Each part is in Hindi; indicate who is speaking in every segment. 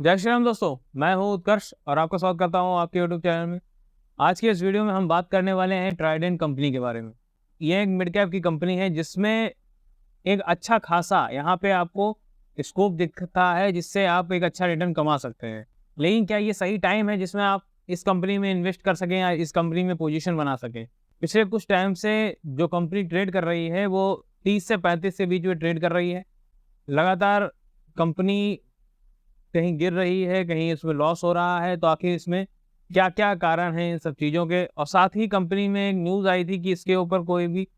Speaker 1: जय श्री राम दोस्तों, मैं हूं उत्कर्ष और आपका स्वागत करता हूं आपके यूट्यूब चैनल में। आज की इस वीडियो में हम बात करने वाले हैं ट्राइडेंट कंपनी के बारे में। ये एक मिड कैप की कंपनी है जिसमें एक अच्छा खासा यहाँ पे आपको स्कोप दिखता है जिससे आप एक अच्छा रिटर्न कमा सकते हैं। लेकिन क्या ये सही टाइम है जिसमें आप इस कंपनी में इन्वेस्ट कर सकें या इस कंपनी में पोजीशन बना सकें? पिछले कुछ टाइम से जो कंपनी ट्रेड कर रही है वो 30 से 35 के बीच में ट्रेड कर रही है। लगातार कंपनी कहीं गिर रही है, कहीं इसमें लॉस हो रहा है, तो आखिर इसमें क्या-क्या कारण हैं इन सब चीज़ों के? और साथ ही कंपनी में एक न्यूज़ आई थी कि इसके ऊपर कोई भी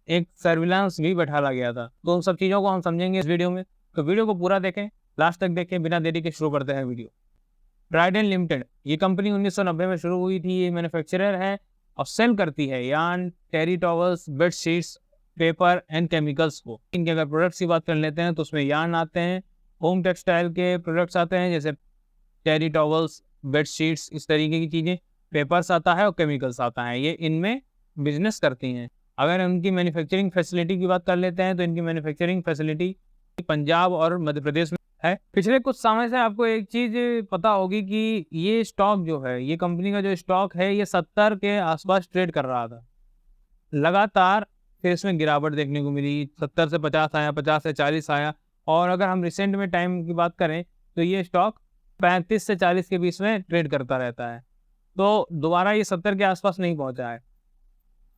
Speaker 1: एक सर्विलांस भी बैठाला गया था। तो उन सब चीज़ों को हम समझेंगे इस वीडियो में। तो वीडियो को पूरा देखें, लास्ट तक देखें, बिना देरी के शुरू करते हैं वीडियो। ट्राइडेंट लिमिटेड, ये कंपनी 1990 में शुरू हुई थी। ये मैन्युफैक्चरर है और सेल करती है yarn, terry towels, bedsheets, paper and chemicals को। इनके अगर प्रोडक्ट्स की बात कर लेते हैं तो उसमें यार्न आते हैं, होम टेक्सटाइल के प्रोडक्ट्स आते हैं जैसे टेरी टॉवल्स, बेडशीट्स, इस तरीके की चीज़ें, पेपर्स आता है और केमिकल्स आता है। ये इनमें बिजनेस करती हैं। अगर इनकी मैन्युफैक्चरिंग फैसिलिटी की बात कर लेते हैं तो इनकी मैन्युफैक्चरिंग फैसिलिटी पंजाब और मध्य प्रदेश में है। पिछले कुछ समय से आपको एक चीज़ पता होगी कि ये स्टॉक जो है, ये कंपनी का जो स्टॉक है, ये 70 के आसपास ट्रेड कर रहा था। लगातार फिर इसमें गिरावट देखने को मिली, 70 से 50 आया, 50 से 40 आया और अगर हम रिसेंट में टाइम की बात करें तो ये स्टॉक 35 से 40 के बीच में ट्रेड करता रहता है। तो दोबारा ये 70 के आसपास नहीं पहुँचा है।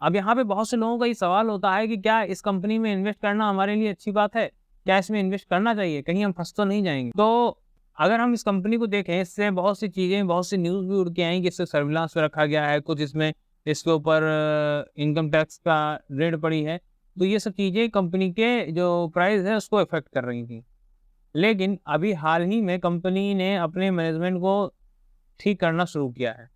Speaker 1: अब यहाँ पे बहुत से लोगों का ये सवाल होता है कि क्या इस कंपनी में इन्वेस्ट करना हमारे लिए अच्छी बात है? क्या इसमें इन्वेस्ट करना चाहिए? कहीं हम फँस तो नहीं जाएँगे? तो अगर हम इस कंपनी को देखें, इससे बहुत सी चीज़ें, बहुत सी न्यूज़ भी उड़ के आई कि इससे सर्विलांस पे रखा गया है, कुछ इसमें इसके ऊपर इनकम टैक्स का रेड पड़ी है। तो ये सब चीज़ें कंपनी के जो प्राइस है उसको इफ़ेक्ट कर रही थी। लेकिन अभी हाल ही में कंपनी ने अपने मैनेजमेंट को ठीक करना शुरू किया है,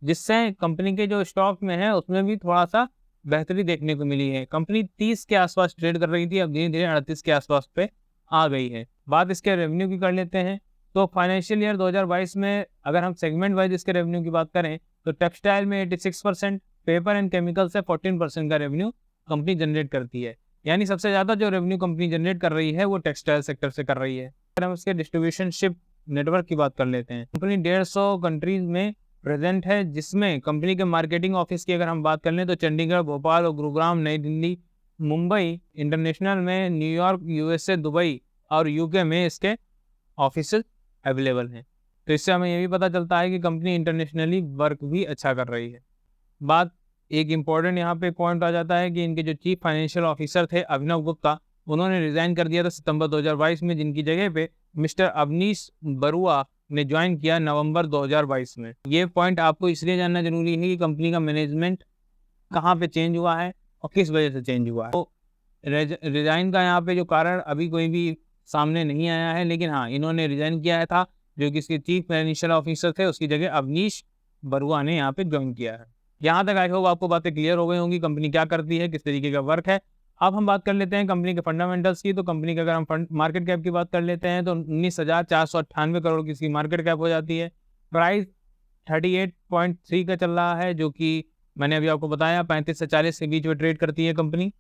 Speaker 1: जिससे कंपनी के जो स्टॉक में है उसमें भी थोड़ा-सा बेहतरी देखने को मिली है। कंपनी 30 के आसपास ट्रेड कर रही थी, अब धीरे-धीरे 38 के आसपास पे आ गई है। बात इसके रेवेन्यू की कर लेते हैं, तो फाइनेंशियल ईयर 2022 में अगर हम सेगमेंट वाइज़ इसके रेवेन्यू की बात करें, तो टेक्सटाइल में 86%, पेपर एंड केमिकल से 14% का रेवेन्यू कंपनी जनरेट करती है। यानी सबसे ज़्यादा जो रेवेन्यू कंपनी जनरेट कर रही है, वो टेक्सटाइल सेक्टर से कर रही है। अगर हम इसके डिस्ट्रीब्यूशनशिप नेटवर्क की बात कर लेते हैं, कंपनी 150 कंट्रीज़ में प्रेजेंट है, जिसमें कंपनी के मार्केटिंग ऑफिस की अगर हम बात कर लें तो चंडीगढ़, भोपाल और गुरुग्राम, नई दिल्ली, मुंबई, इंटरनेशनल में न्यूयॉर्क, यूएसए, दुबई और यूके में इसके ऑफिसेज अवेलेबल हैं। तो इससे हमें ये भी पता चलता है कि कंपनी इंटरनेशनली वर्क भी अच्छा कर रही है। बात एक इम्पॉर्टेंट यहाँ पे पॉइंट आ जाता है कि इनके जो चीफ फाइनेंशियल ऑफिसर थे अभिनव गुप्ता, उन्होंने रिजाइन कर दिया था सितंबर 2022 में, जिनकी जगह पे मिस्टर अवनीश बरुआ ने ज्वाइन किया नवंबर 2022 में। ये पॉइंट आपको इसलिए जानना जरूरी है कि कंपनी का मैनेजमेंट कहाँ पे चेंज हुआ है और किस वजह से चेंज हुआ है। तो रिजाइन का यहाँ पे जो कारण अभी कोई भी सामने नहीं आया है, लेकिन हाँ, इन्होंने रिजाइन किया था। जो कि इसके चीफ फाइनेंशियल ऑफिसर थे, उसकी जगह अवनीश बरुआ ने यहाँ पे ज्वाइन किया है। यहाँ तक आई होप आपको बातें क्लियर हो गई होंगी, कंपनी क्या करती है, किस तरीके का वर्क है। अब हम बात कर लेते हैं कंपनी के फंडामेंटल्स की। तो कंपनी का अगर हम फंड मार्केट कैप की बात कर लेते हैं तो 19,498 करोड़ की इसकी मार्केट कैप हो जाती है। प्राइस 38.3 का चल रहा है, जो कि मैंने अभी आपको बताया 35 से 40 के बीच में ट्रेड करती है कंपनी।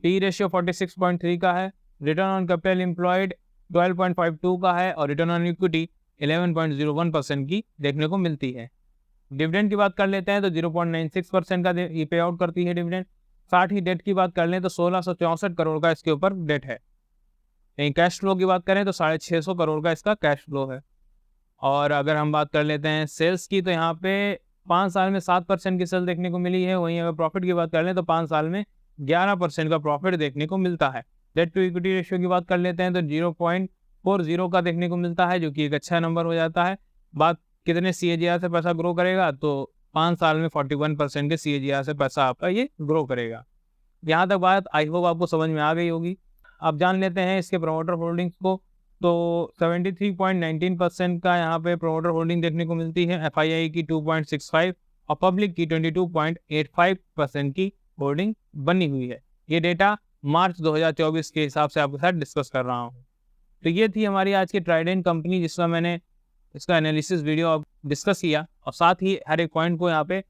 Speaker 1: पी रेशियो 46.3 का है। रिटर्न ऑन कैपिटल एम्प्लॉयड 12.52 का है और रिटर्न ऑन इक्विटी 11.01% की देखने को मिलती है। डिविडेंड की बात कर लेते हैं तो 0.96% का ये पे आउट करती है डिविडेंड। साथ ही डेट की बात कर लें तो 1664 करोड़ का इसके ऊपर डेट है। कहीं कैश फ्लो की बात करें तो 650 करोड़ का इसका कैश फ्लो है। और अगर हम बात कर लेते हैं सेल्स की, तो यहाँ पे 5 साल में 7% की सेल देखने को मिली है। वहीं अगर प्रॉफिट की बात कर लें तो 5 साल में 11% का प्रॉफिट देखने को मिलता है। डेट टू इक्विटी रेशियो की बात कर लेते हैं तो 0.40 का देखने को मिलता है, जो कि एक अच्छा नंबर हो जाता है। बात कितने CAGR से पैसा ग्रो करेगा, तो 5 साल में 41% के CAGR से पैसा आपका ये ग्रो करेगा। यहाँ तक बात आई होप आपको समझ में आ गई होगी। अब जान लेते हैं इसके प्रमोटर होल्डिंग्स को। तो 73.19% का यहाँ पे प्रमोटर होल्डिंग देखने को मिलती है। FII की 2.65 और पब्लिक की 22.85% की होल्डिंग बनी हुई है। ये डेटा मार्च 2024 के हिसाब से आपके साथ डिस्कस कर रहा हूँ। तो ये थी हमारी आज की ट्राइडेंट कंपनी, जिसमें मैंने इसका एनालिसिस वीडियो डिस्कस किया और साथ ही हर एक पॉइंट को यहाँ पे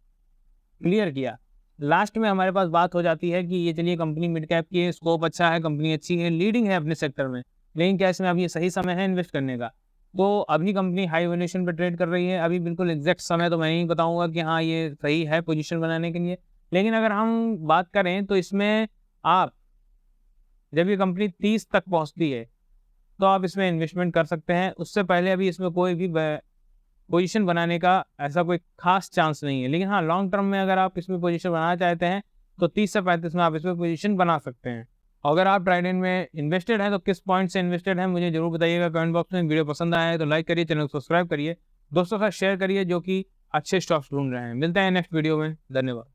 Speaker 1: क्लियर किया। लास्ट में हमारे पास बात हो जाती है कि ये चलिए कंपनी मिड कैप की है, स्कोप अच्छा है, कंपनी अच्छी है, लीडिंग है अपने सेक्टर में, लेकिन क्या इसमें अब ये सही समय है इन्वेस्ट करने का? तो अभी कंपनी हाई वैल्यूएशन पे ट्रेड कर रही है। अभी बिल्कुल एग्जैक्ट समय तो मैं नहीं बताऊंगा कि हाँ ये सही है पोजीशन बनाने के लिए, लेकिन अगर हम बात करें तो इसमें आप जब ये कंपनी 30 तक पहुंचती है तो आप इसमें इन्वेस्टमेंट कर सकते हैं। उससे पहले अभी इसमें कोई भी पोजीशन बनाने का ऐसा कोई खास चांस नहीं है। लेकिन हाँ, लॉन्ग टर्म में अगर आप इसमें पोजीशन बनाना चाहते हैं तो 30 से 35 में आप इसमें पोजीशन बना सकते हैं। अगर आप ट्राइडेंट में इन्वेस्टेड हैं तो किस पॉइंट से इन्वेस्टेड हैं मुझे जरूर बताइएगा कमेंट बॉक्स में। वीडियो पसंद आया है तो लाइक करिए, चैनल को सब्सक्राइब करिए, दोस्तों के साथ शेयर करिए जो कि अच्छे स्टॉक्स ढूंढ रहे हैं। मिलते हैं नेक्स्ट वीडियो में, धन्यवाद।